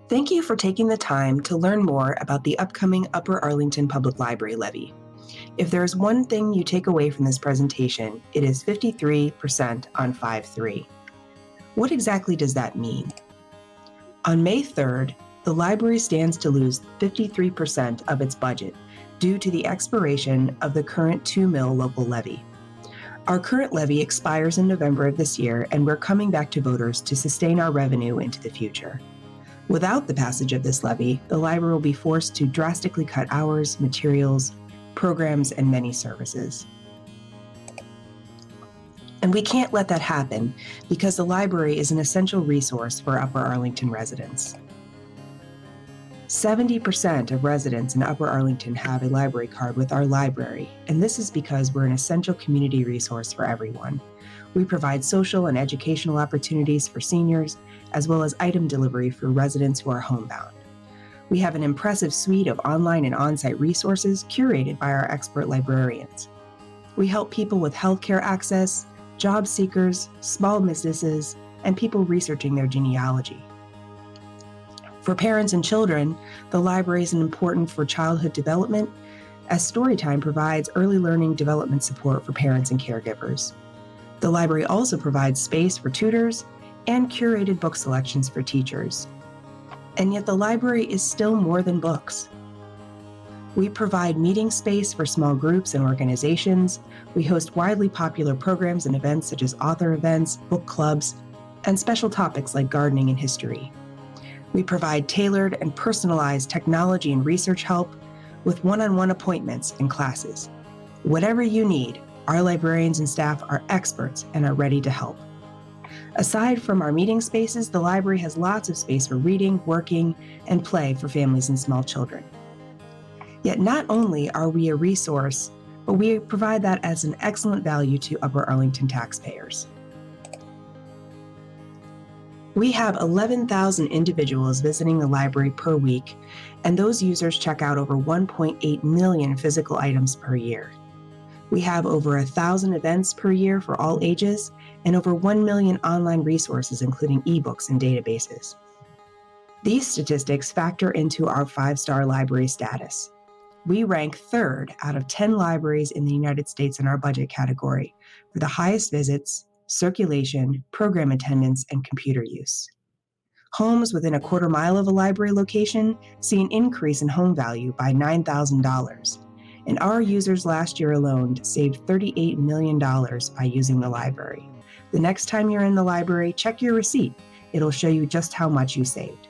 Thank you for taking the time to learn more about the upcoming Upper Arlington Public Library levy. If there is one thing you take away from this presentation, it is 53% on 5-3. What exactly does that mean? On May 3rd, the library stands to lose 53% of its budget due to the expiration of the current 2 mil local levy. Our current levy expires in November of this year, and we're coming back to voters to sustain our revenue into the future. Without the passage of this levy, the library will be forced to drastically cut hours, materials, programs, and many services. And we can't let that happen because the library is an essential resource for Upper Arlington residents. 70% of residents in Upper Arlington have a library card with our library, and this is because we're an essential community resource for everyone. We provide social and educational opportunities for seniors, as well as item delivery for residents who are homebound. We have an impressive suite of online and on-site resources curated by our expert librarians. We help people with healthcare access, job seekers, small businesses, and people researching their genealogy. For parents and children, the library is important for childhood development, as Storytime provides early learning development support for parents and caregivers. The library also provides space for tutors and curated book selections for teachers. And yet the library is still more than books. We provide meeting space for small groups and organizations. We host widely popular programs and events such as author events, book clubs, and special topics like gardening and history. We provide tailored and personalized technology and research help with one-on-one appointments and classes. Whatever you need, our librarians and staff are experts and are ready to help. Aside from our meeting spaces, the library has lots of space for reading, working, and play for families and small children. Yet not only are we a resource, but we provide that as an excellent value to Upper Arlington taxpayers. We have 11,000 individuals visiting the library per week, and those users check out over 1.8 million physical items per year. We have over 1,000 events per year for all ages, and over 1 million online resources, including ebooks and databases. These statistics factor into our 5-star library status. We rank 3rd out of 10 libraries in the United States in our budget category for the highest visits, circulation, program attendance, and computer use. Homes within a quarter mile of a library location see an increase in home value by $9,000, and our users last year alone saved $38 million by using the library. The next time you're in the library, check your receipt. It'll show you just how much you saved.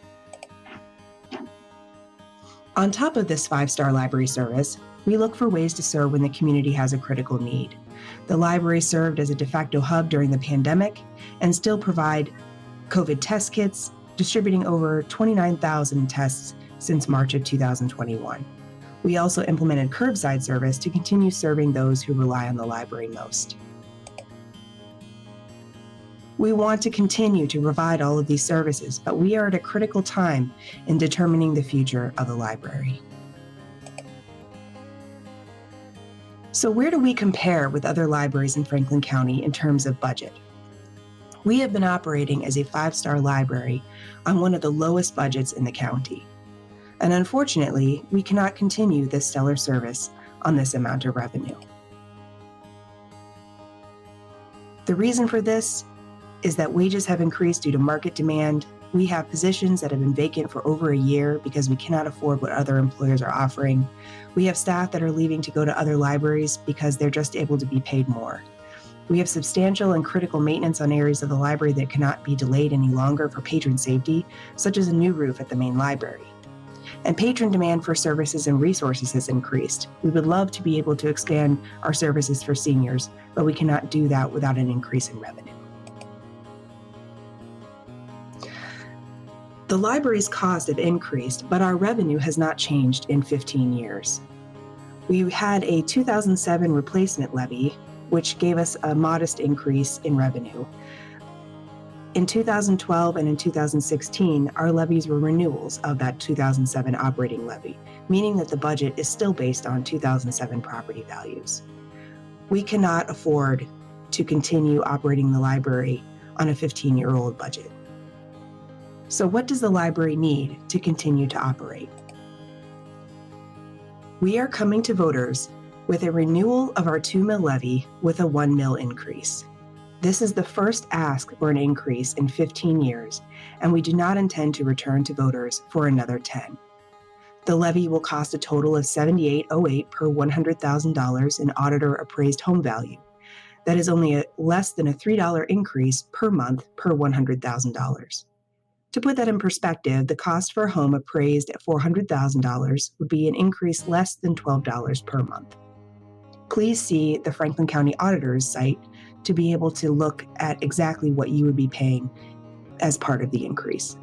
On top of this 5-star library service, we look for ways to serve when the community has a critical need. The library served as a de facto hub during the pandemic and still provide COVID test kits, distributing over 29,000 tests since March of 2021. We also implemented curbside service to continue serving those who rely on the library most. We want to continue to provide all of these services, but we are at a critical time in determining the future of the library. So where do we compare with other libraries in Franklin County in terms of budget? We have been operating as a 5-star library on one of the lowest budgets in the county. And unfortunately, we cannot continue this stellar service on this amount of revenue. The reason for this is that wages have increased due to market demand. We have positions that have been vacant for over a year because we cannot afford what other employers are offering. We have staff that are leaving to go to other libraries because they're just able to be paid more. We have substantial and critical maintenance on areas of the library that cannot be delayed any longer for patron safety, such as a new roof at the main library. And patron demand for services and resources has increased. We would love to be able to expand our services for seniors, but we cannot do that without an increase in revenue. The library's costs have increased, but our revenue has not changed in 15 years. We had a 2007 replacement levy, which gave us a modest increase in revenue. In 2012 and in 2016, our levies were renewals of that 2007 operating levy, meaning that the budget is still based on 2007 property values. We cannot afford to continue operating the library on a 15-year-old budget. So what does the library need to continue to operate? We are coming to voters with a renewal of our 2 mil levy with a 1 mil increase. This is the first ask for an increase in 15 years, and we do not intend to return to voters for another 10. The levy will cost a total of $78.08 per $100,000 in auditor appraised home value. That is only less than a $3 increase per month per $100,000. To put that in perspective, the cost for a home appraised at $400,000 would be an increase less than $12 per month. Please see the Franklin County Auditor's site to be able to look at exactly what you would be paying as part of the increase.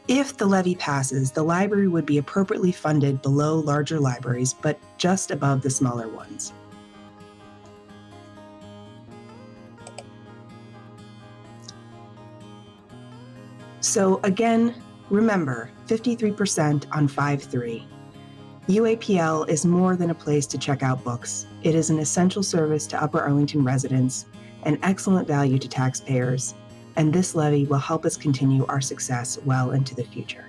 If the levy passes, the library would be appropriately funded below larger libraries, but just above the smaller ones. So again, remember, 53% on 5.3. UAPL is more than a place to check out books. It is an essential service to Upper Arlington residents, an excellent value to taxpayers, and this levy will help us continue our success well into the future.